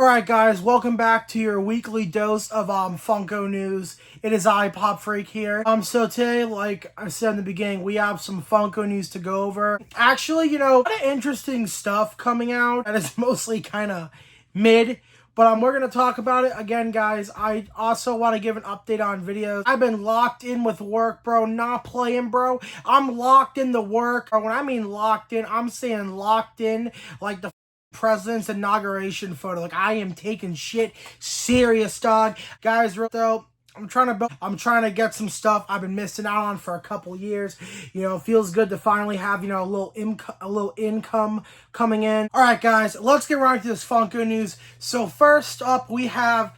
Alright guys, welcome back to your weekly dose of Funko news. It is I, Pop Freak here. So today, like I said in the beginning, we have some Funko news to go over. Actually, a lot of interesting stuff coming out that is mostly kind of mid. But we're going to talk about it. Again, guys, I also want to give an update on videos. I've been locked in with work, bro. Not playing, bro. I'm locked in the work. When I mean locked in, I'm saying locked in like the president's inauguration photo. Like, I am taking shit serious, dog. Guys, real though, I'm trying to get some stuff I've been missing out on for a couple years. It feels good to finally have, a little income coming in. All right, guys, let's get right into this Funko news. So first up, we have,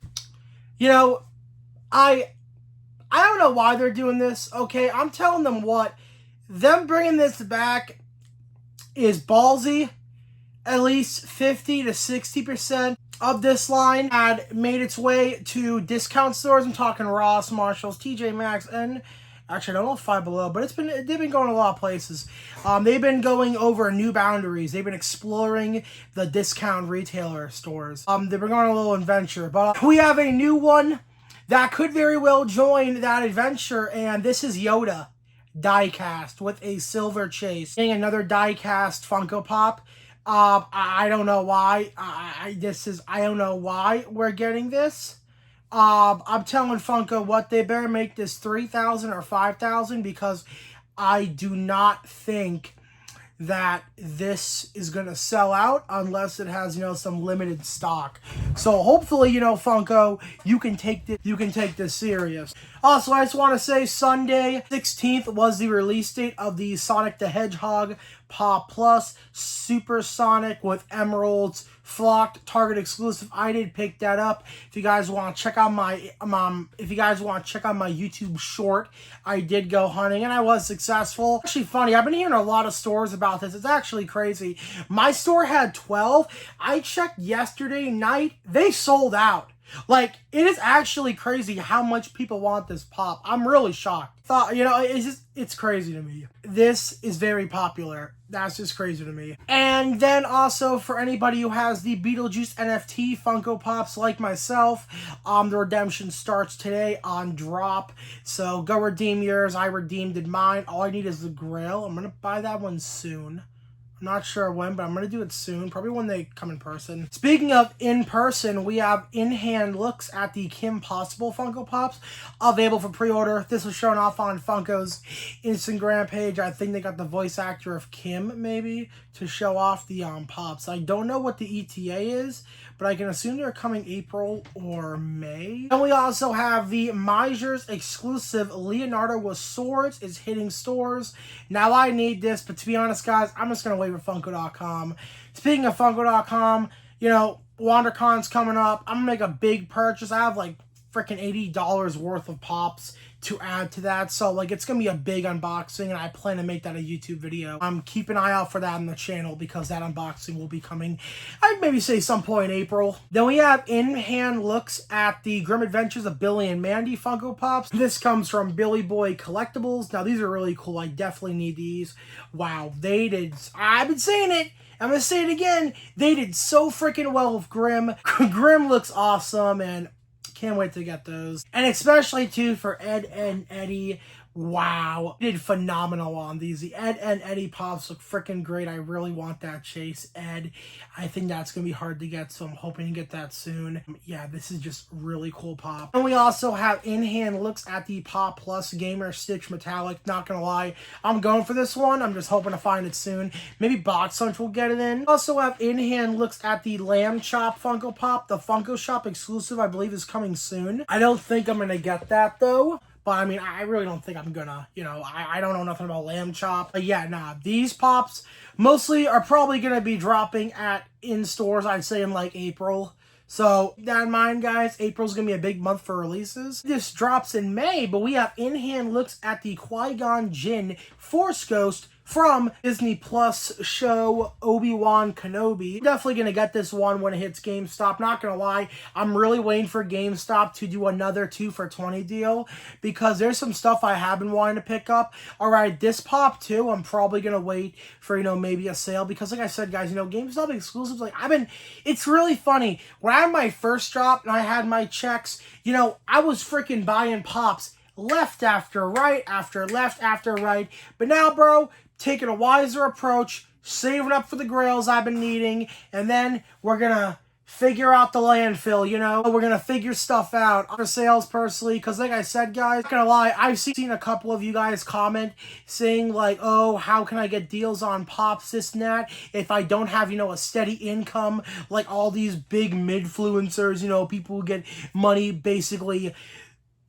I don't know why they're doing this, okay? I'm telling them what. Them bringing this back is ballsy. At least 50 to 60% of this line had made its way to discount stores. I'm talking Ross, Marshalls, TJ Maxx, and actually I don't know if Five Below, but they've been going a lot of places. They've been going over new boundaries. They've been exploring the discount retailer stores. They've been going on a little adventure, but we have a new one that could very well join that adventure, and this is Yoda die-cast with a silver chase. Getting another die-cast Funko Pop. I don't know why. I don't know why we're getting this. I'm telling Funko what, they better make this 3,000 or 5,000 because I do not think that this is gonna sell out unless it has some limited stock. So hopefully Funko, you can take this serious. Also, I just want to say Sunday 16th was the release date of the Sonic the Hedgehog Pop Plus Super Sonic with emeralds, flocked, Target exclusive. I did pick that up. If you guys want to check out my YouTube short, I did go hunting and I was successful. Actually funny, I've been hearing a lot of stores about this. It's actually crazy. My store had 12. I checked yesterday night. They sold out. Like, it is actually crazy how much people want this pop. I'm really shocked. It's crazy to me. This is very popular. That's just crazy to me. And then also for anybody who has the Beetlejuice NFT Funko Pops like myself, the redemption starts today on drop. So go redeem yours. I redeemed mine. All I need is the Grail. I'm going to buy that one soon. I'm not sure when, but I'm going to do it soon. Probably when they come in person. Speaking of in person, we have in-hand looks at the Kim Possible Funko Pops available for pre-order. This was shown off on Funko's Instagram page. I think they got the voice actor of Kim, maybe, to show off the Pops. I don't know what the ETA is, but I can assume they're coming April or May. And we also have the Meisers exclusive Leonardo with Swords is hitting stores. Now I need this, but to be honest, guys, I'm just going to wait for Funko.com. Speaking of Funko.com, WonderCon's coming up. I'm going to make a big purchase. I have like freaking $80 worth of pops to add to that. So it's going to be a big unboxing and I plan to make that a YouTube video. Keep an eye out for that on the channel because that unboxing will be coming, I'd maybe say some point in April. Then we have in-hand looks at the Grim Adventures of Billy and Mandy Funko Pops. This comes from Billy Boy Collectibles. Now these are really cool. I definitely need these. Wow, they did. I've been saying it. I'm going to say it again. They did so freaking well with Grim. Grim looks awesome and can't wait to get those. And especially, too, for Ed and Eddie. Wow. They did phenomenal on these. The Ed and Eddie Pops look freaking great. I really want that Chase Ed. I think that's going to be hard to get, so I'm hoping to get that soon. Yeah, this is just really cool pop. And we also have in-hand looks at the Pop Plus Gamer Stitch Metallic. Not going to lie, I'm going for this one. I'm just hoping to find it soon. Maybe Box Lunch will get it in. We also have in-hand looks at the Lamb Chop Funko Pop. The Funko Shop exclusive, I believe, is coming soon. I don't think I'm going to get that, though. But, I really don't think I'm gonna, I don't know nothing about Lamb Chop. But yeah, nah, these pops mostly are probably gonna be dropping in stores, I'd say in April. So, that in mind, guys, April's gonna be a big month for releases. This drops in May, but we have in-hand looks at the Qui-Gon Jinn Force Ghost from Disney Plus show Obi-Wan Kenobi. I'm definitely going to get this one when it hits GameStop. Not going to lie, I'm really waiting for GameStop to do another 2 for $20 deal because there's some stuff I have been wanting to pick up. All right, this pop too, I'm probably going to wait for, maybe a sale because like I said, guys, GameStop exclusives, it's really funny. When I had my first drop and I had my checks, I was freaking buying pops left after right after left after right. But now, bro, taking a wiser approach, saving up for the grails I've been needing, and then we're gonna figure out the landfill, We're gonna figure stuff out for sales personally, because like I said, guys, not gonna lie, I've seen a couple of you guys comment saying like, oh, how can I get deals on pops, this and that, if I don't have, a steady income like all these big mid-fluencers, people who get money basically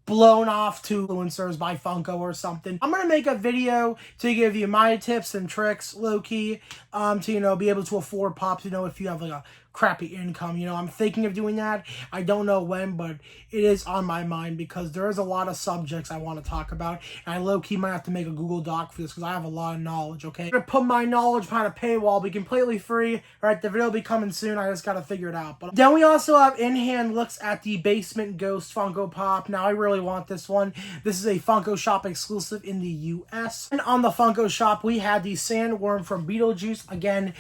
blown off to influencers by Funko or something. I'm going to make a video to give you my tips and tricks, low-key, to, be able to afford pops, if you have, like, a crappy income, I'm thinking of doing that. I don't know when, but it is on my mind because there is a lot of subjects I want to talk about, and I low-key might have to make a Google Doc for this because I have a lot of knowledge, okay? I'm going to put my knowledge behind a paywall, be completely free. All right, the video will be coming soon. I just got to figure it out. But then we also have in-hand looks at the Basement Ghost Funko Pop. Now, I really want this one. This is a Funko Shop exclusive in the US. And on the Funko Shop, we had the Sandworm from Beetlejuice. Again,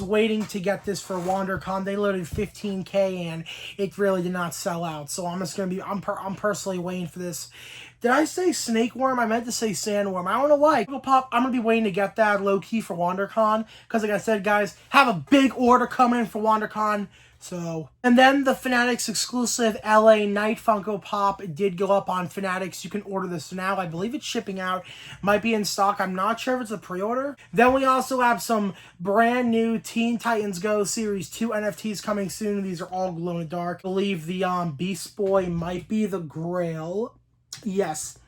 waiting to get this for WonderCon. They loaded 15K and it really did not sell out. So I'm just going to be, I'm personally waiting for this. Did I say snake worm? I meant to say sandworm. I don't know why. Funko Pop, I'm going to be waiting to get that low-key for WonderCon. Because like I said, guys, have a big order coming in for WonderCon. So, and then the Fanatics exclusive LA Night Funko Pop did go up on Fanatics. You can order this now. I believe it's shipping out. Might be in stock. I'm not sure if it's a pre-order. Then we also have some brand new Teen Titans Go Series 2 NFTs coming soon. These are all glow-in-the-dark. I believe the Beast Boy might be the Grail. Yes.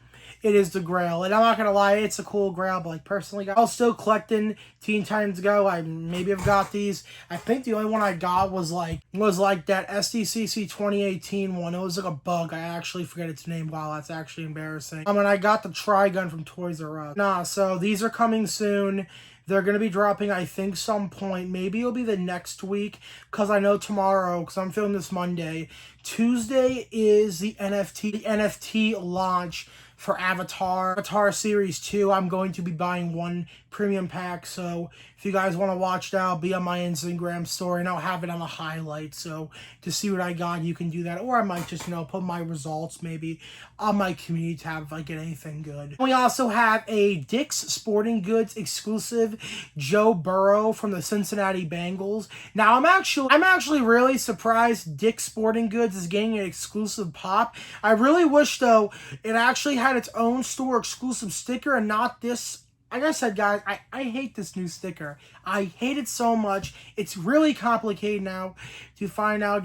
It is the Grail, and I'm not gonna lie, it's a cool Grail, but personally, I'm still collecting Teen Titans Go. I maybe have got these. I think the only one I got was like that SDCC 2018 one. It was like a bug. I actually forget its name. Wow, that's actually embarrassing. And I got the Trigun from Toys R Us. So these are coming soon. They're going to be dropping, I think, some point. Maybe it'll be the next week, because I know tomorrow, because I'm filming this Monday, Tuesday is the NFT launch for Avatar Series 2. I'm going to be buying one premium pack, so if you guys want to watch that, I'll be on my Instagram story, and I'll have it on the highlight, so to see what I got, you can do that, or I might just, put my results maybe on my community tab if I get anything good. We also have a Dick's Sporting Goods exclusive Joe Burrow from the Cincinnati Bengals. Now, I'm actually really surprised Dick's Sporting Goods is getting an exclusive pop. I really wish, though, it actually had its own store exclusive sticker and not this. Like I said, guys, I hate this new sticker. I hate it so much. It's really complicated now to find out,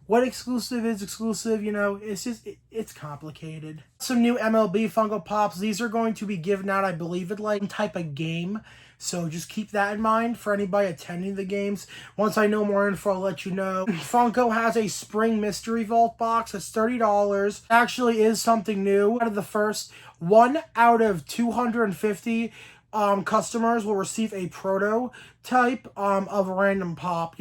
what exclusive is exclusive, it's complicated. Some new MLB Funko Pops. These are going to be given out, I believe, at like some type of game. So just keep that in mind for anybody attending the games. Once I know more info, I'll let you know. Funko has a Spring Mystery Vault box. It's $30. Actually is something new. Out of the first 1 out of 250 customers will receive a prototype of a random pop,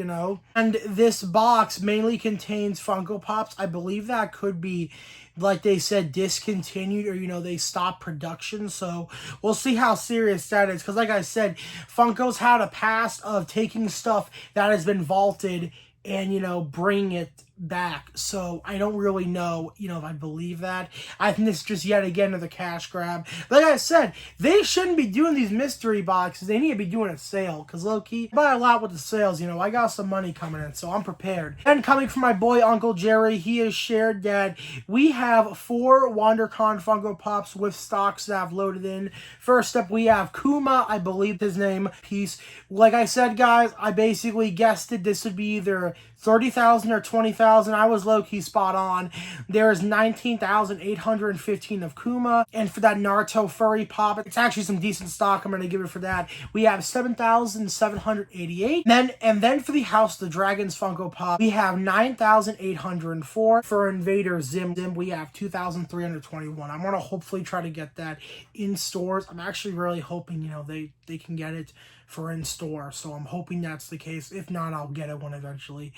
And this box mainly contains Funko Pops. I believe that could be, like they said, discontinued or, they stopped production. So we'll see how serious that is. Because like I said, Funko's had a past of taking stuff that has been vaulted and, bringing it back. So I don't really know, if I believe that. I think this is just yet again another cash grab. Like I said, they shouldn't be doing these mystery boxes. They need to be doing a sale. Because low-key, I buy a lot with the sales, I got some money coming in. So I'm prepared. And coming from my boy Uncle Jerry, he has shared that we have 4 WonderCon Funko Pops with stocks that have loaded in. First up, we have Kuma, I believe his name, piece. Like I said, guys, I basically guessed it. This would be either 30,000 or 20,000. I was low-key spot on. There is 19,815 of Kuma. And for that Naruto furry pop, it's actually some decent stock. I'm going to give it for that. We have 7,788. And then for the House of the Dragons Funko Pop, we have 9,804. For Invader Zim, we have 2,321. I'm going to hopefully try to get that in stores. I'm actually really hoping, they they can get it for in-store. So I'm hoping that's the case. If not, I'll get it when eventually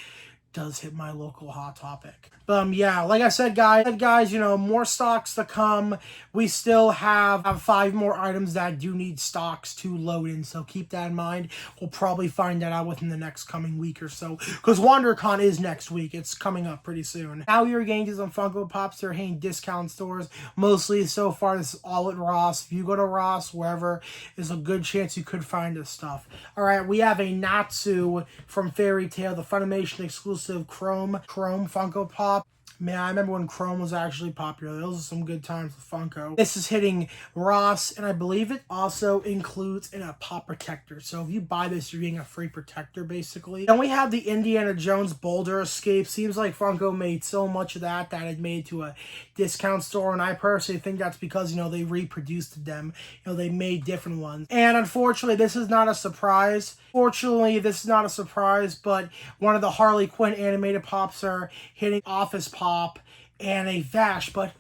does hit my local Hot Topic. Yeah, like I said, guys, you know, more stocks to come. We still have 5 more items that do need stocks to load in, so keep that in mind. We'll probably find that out within the next coming week or so, because WonderCon is next week. It's coming up pretty soon. Now we are getting to some Funko Pops. They're hitting discount stores. Mostly so far, this is all at Ross. If you go to Ross, wherever, there's a good chance you could find this stuff. All right, we have a Natsu from Fairy Tail, the Funimation exclusive Chrome Funko Pop. Man, I remember when Chrome was actually popular. Those are some good times with Funko. This is hitting Ross, and I believe it also includes a pop protector. So if you buy this, you're getting a free protector, basically. Then we have the Indiana Jones Boulder Escape. Seems like Funko made so much of that it made to a discount store, and I personally think that's because, you know, they reproduced them. You know, they made different ones. And unfortunately, this is not a surprise. Fortunately, this is not a surprise, but one of the Harley Quinn animated pops are hitting Office Pop and a Vash, but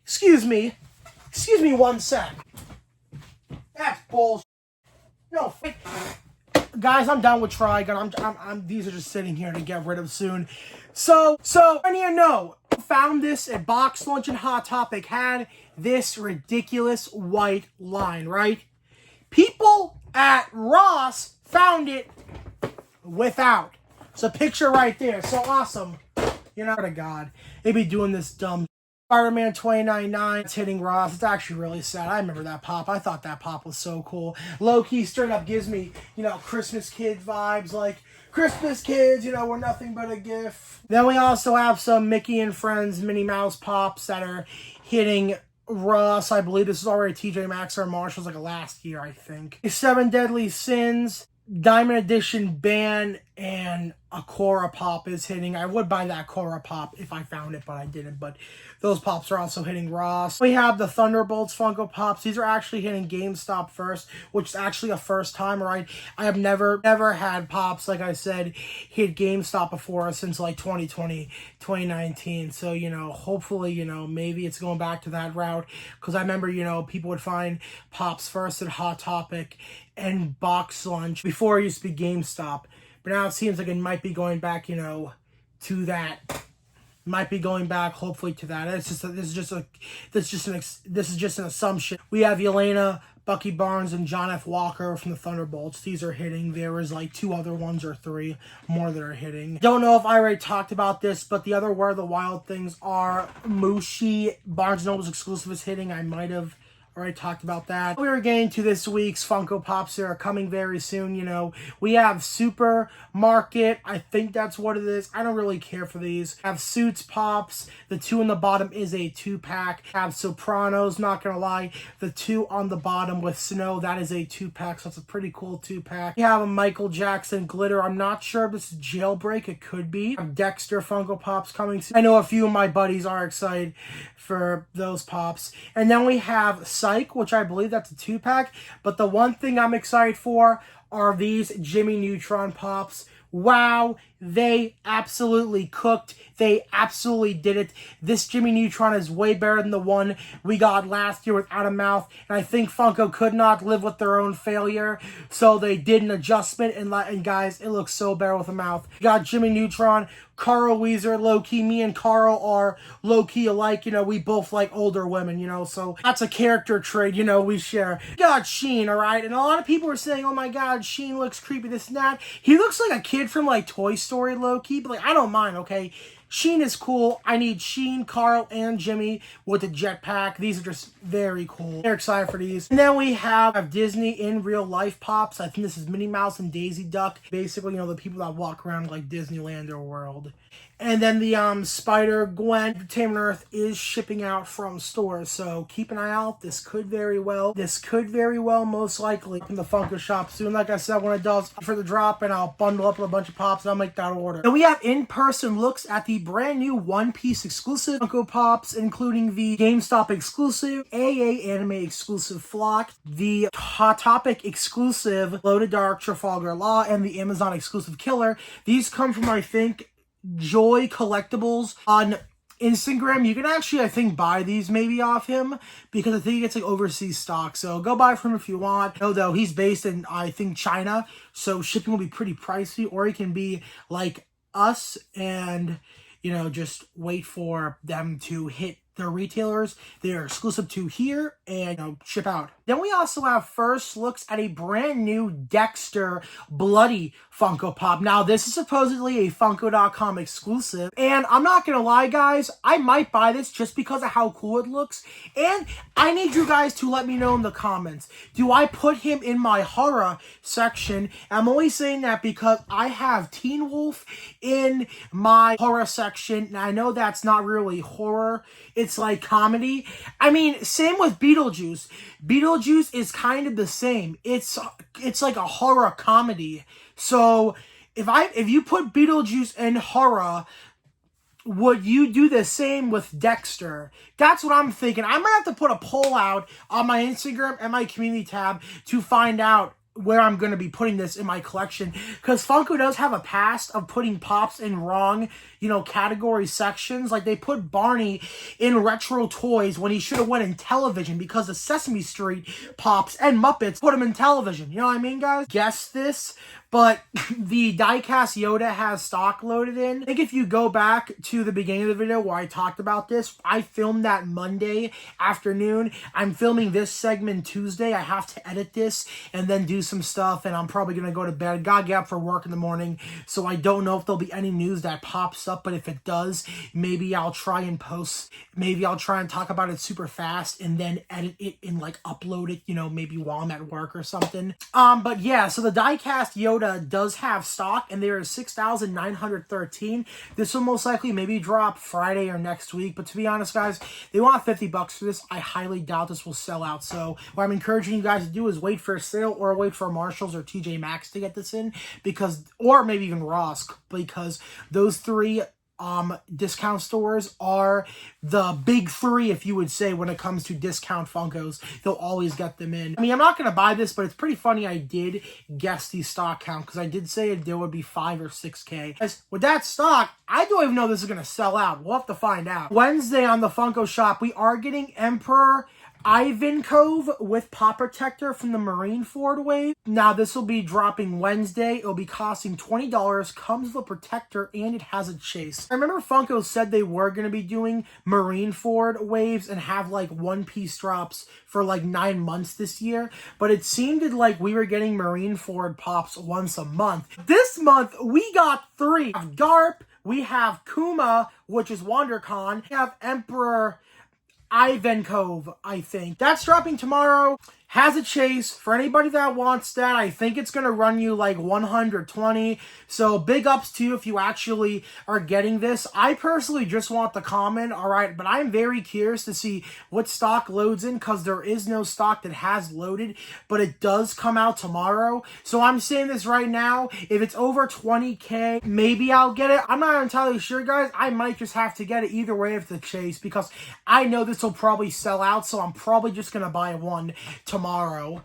excuse me 1 sec. That's bullshit. No, guys, I'm done with Trigon. I'm these are just sitting here to get rid of soon. So I need to know. Found this at Box Lunch and Hot Topic, had this ridiculous white line, right? People at Ross found it without. It's a picture right there. So awesome. You know, to God, they be doing this dumb. Spider-Man 2099, it's hitting Ross. It's actually really sad. I remember that pop. I thought that pop was so cool. Low-key straight up gives me, you know, Christmas kid vibes. Like, Christmas kids, you know, we're nothing but a gift. Then we also have some Mickey and Friends Minnie Mouse pops that are hitting Ross. I believe this is already TJ Maxx or Marshalls, like last year, I think. 7 Deadly Sins, Diamond Edition Band, and a Korra pop is hitting. I would buy that Korra pop if I found it, but I didn't. But those pops are also hitting Ross. We have the Thunderbolts Funko Pops. These are actually hitting GameStop first, which is actually a first time, right? I have never had pops, like I said, hit GameStop before since like 2020, 2019. So, you know, hopefully, you know, maybe it's going back to that route. Because I remember, you know, people would find pops first at Hot Topic and Box Lunch before it used to be GameStop. But now it seems like it might be going back, you know, to that. Might be going back, hopefully, to that. It's just this is just an assumption. We have Yelena, Bucky Barnes, and John F. Walker from the Thunderbolts. These are hitting. There was like 2 other ones or 3 more that are hitting. Don't know if I already talked about this, but the other Where the Wild Things Are Mushi Barnes & Noble's exclusive is hitting. I might have already talked about that. We are getting to this week's Funko Pops. They are coming very soon. You know, we have Supermarket. I think that's what it is. I don't really care for these. Have Suits Pops. The 2 on the bottom is a 2-pack. Have Sopranos. Not gonna lie, the 2 on the bottom with Snow, that is a 2-pack. So it's a pretty cool 2-pack. We have a Michael Jackson glitter. I'm not sure if this is Jailbreak. It could be. Dexter Funko Pops coming soon. I know a few of my buddies are excited for those pops. And then we have Psych, which I believe that's a 2-pack. But the one thing I'm excited for are these Jimmy Neutron pops. Wow, they absolutely cooked. They absolutely did it. This Jimmy Neutron is way better than the one we got last year with Out of Mouth. And I think Funko could not live with their own failure. So they did an adjustment. And guys, it looks so better with a mouth. We got Jimmy Neutron, Carl Weezer, low-key. Me and Carl are low-key alike. You know, we both like older women, you know. So that's a character trait, you know, we share. We got Sheen, all right? And a lot of people are saying, oh my God, Sheen looks creepy, this and that. He looks like a kid from like Toy Story, low-key. But like, I don't mind, okay? Sheen is cool. I need Sheen, Carl, and Jimmy with the jetpack. These are just very cool. They're excited for these. And then we have Disney in real life pops. I think this is Minnie Mouse and Daisy Duck. Basically, you know, the people that walk around like Disneyland or World. And then the Spider-Gwen Entertainment Earth is shipping out from stores. So keep an eye out. This could very well most likely in the Funko shop soon. Like I said, when it does for the drop, and I'll bundle up with a bunch of pops and I'll make that order. And we have in-person looks at the brand new One Piece exclusive Funko Pops, including the GameStop exclusive, AA Anime exclusive Flock, the Hot Topic exclusive Loaded Dark Trafalgar Law, and the Amazon exclusive Killer. These come from, I think, Joy Collectibles on Instagram, you can actually, I think, buy these maybe off him because I think he gets like overseas stock. So go buy from him if you want. No, though, he's based in, I think, China. So shipping will be pretty pricey, or he can be like us and, you know, just wait for them to hit their retailers. They are exclusive to here and, you know, ship out. Then we also have first looks at a brand new Dexter Bloody Funko Pop. Now, this is supposedly a Funko.com exclusive, and I'm not gonna lie, guys, I might buy this just because of how cool it looks, and I need you guys to let me know in the comments, do I put him in my horror section? I'm only saying that because I have Teen Wolf in my horror section, and I know that's not really horror, it's like comedy. I mean, same with Beetlejuice. Beetlejuice is kind of the same. It's like a horror comedy. So if you put Beetlejuice in horror, would you do the same with Dexter? That's what I'm thinking. I might have to put a poll out on my Instagram and my community tab to find out where I'm going to be putting this in my collection, because Funko does have a past of putting Pops in wrong, you know, category sections. Like, they put Barney in retro toys when he should have went in television, because the Sesame Street Pops and Muppets put him in television. You know what I mean, guys? Guess this, but the diecast Yoda has stock loaded in. I think if you go back to the beginning of the video where I talked about this, I filmed that Monday afternoon. I'm filming this segment Tuesday. I have to edit this and then do some stuff, and I'm probably going to go to bed. Gotta get up for work in the morning, so I don't know if there'll be any news that pops up, but if it does, maybe I'll try and post, maybe I'll try and talk about it super fast and then edit it and like upload it, you know, maybe while I'm at work or something. But yeah, so the diecast Yoda does have stock, and there is 6,913. This will most likely maybe drop Friday or next week, but to be honest, guys, they want $50 for this. I highly doubt this will sell out, so what I'm encouraging you guys to do is wait for a sale, or wait for Marshalls or TJ Maxx to get this in, because, or maybe even Ross, because those three discount stores are the big three, if you would say, when it comes to discount Funkos. They'll always get them in. I mean, I'm not going to buy this, but it's pretty funny I did guess the stock count, because I did say there would be 5 or 6K. As with that stock, I don't even know this is going to sell out. We'll have to find out. Wednesday on the Funko shop, we are getting Emperor Ivankov with Pop Protector from the Marineford wave. Now, this will be dropping Wednesday. It'll be costing $20, comes with a protector, and it has a chase. I remember Funko said they were going to be doing Marineford waves and have like one-piece drops for like 9 months this year, but it seemed like we were getting Marineford pops once a month. This month, we got 3. We have Garp, we have Kuma, which is WonderCon, we have Emperor Ivankov, I think. That's dropping tomorrow. Has a chase. For anybody that wants that, I think it's going to run you like $120. So big ups to you if you actually are getting this. I personally just want the common, alright? But I'm very curious to see what stock loads in, because there is no stock that has loaded, but it does come out tomorrow. So I'm saying this right now, if it's over 20K, maybe I'll get it. I'm not entirely sure, guys. I might just have to get it either way if the chase, because I know this will probably sell out, so I'm probably just going to buy one tomorrow.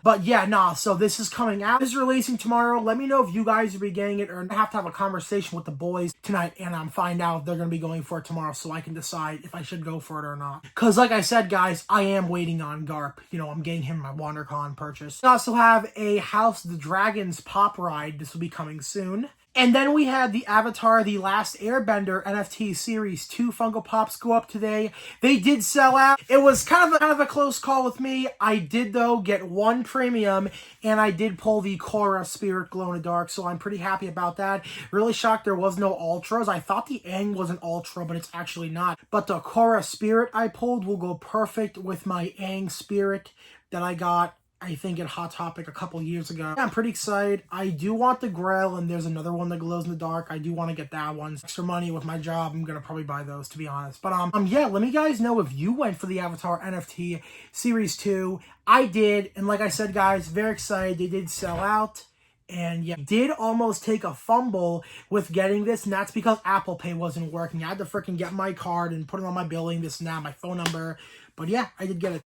But yeah, nah, so this is coming out. This is releasing tomorrow. Let me know if you guys will be getting it, or I have to have a conversation with the boys tonight and find out if they're going to be going for it tomorrow, so I can decide if I should go for it or not. Because like I said, guys, I am waiting on Garp. You know, I'm getting him my WonderCon purchase. We also have a House of the Dragons pop ride. This will be coming soon. And then we had the Avatar The Last Airbender NFT Series 2 Funko Pops go up today. They did sell out. It was kind of a close call with me. I did, though, get 1 premium, and I did pull the Korra Spirit Glow in the Dark, so I'm pretty happy about that. Really shocked there was no Ultras. I thought the Aang was an Ultra, but it's actually not. But the Korra Spirit I pulled will go perfect with my Aang Spirit that I got, I think, at Hot Topic a couple years ago. Yeah, I'm pretty excited. I do want the Grail, and there's another one that glows in the dark. I do want to get that one. Extra money with my job, I'm gonna probably buy those, to be honest. But yeah, let me guys know if you went for the Avatar NFT Series 2. I did, and like I said, guys, very excited. They did sell out. And yeah, did almost take a fumble with getting this, and that's because Apple Pay wasn't working. I had to freaking get my card and put it on my billing, this and that, my phone number. But yeah, I did get it.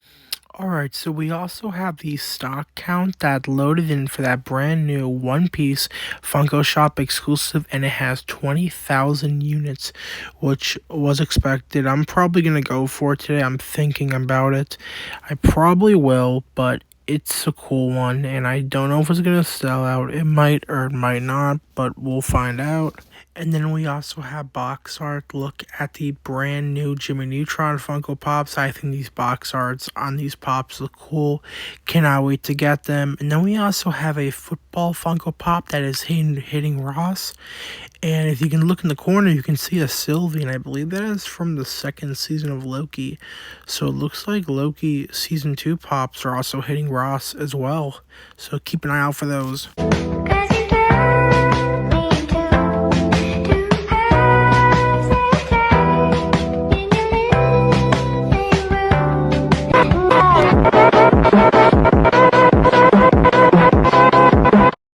Alright, so we also have the stock count that loaded in for that brand new One Piece Funko Shop exclusive, and it has 20,000 units, which was expected. I'm probably going to go for it today. I'm thinking about it. I probably will, but it's a cool one, and I don't know if it's going to sell out. It might or it might not, but we'll find out. And then we also have box art. Look at the brand new Jimmy Neutron Funko Pops. I think these box arts on these pops look cool. Cannot wait to get them. And then we also have a football Funko Pop that is hitting Ross. And if you can look in the corner, you can see a Sylvie, and I believe that is from the second season of Loki. So it looks like Loki Season 2 pops are also hitting Ross as well. So keep an eye out for those.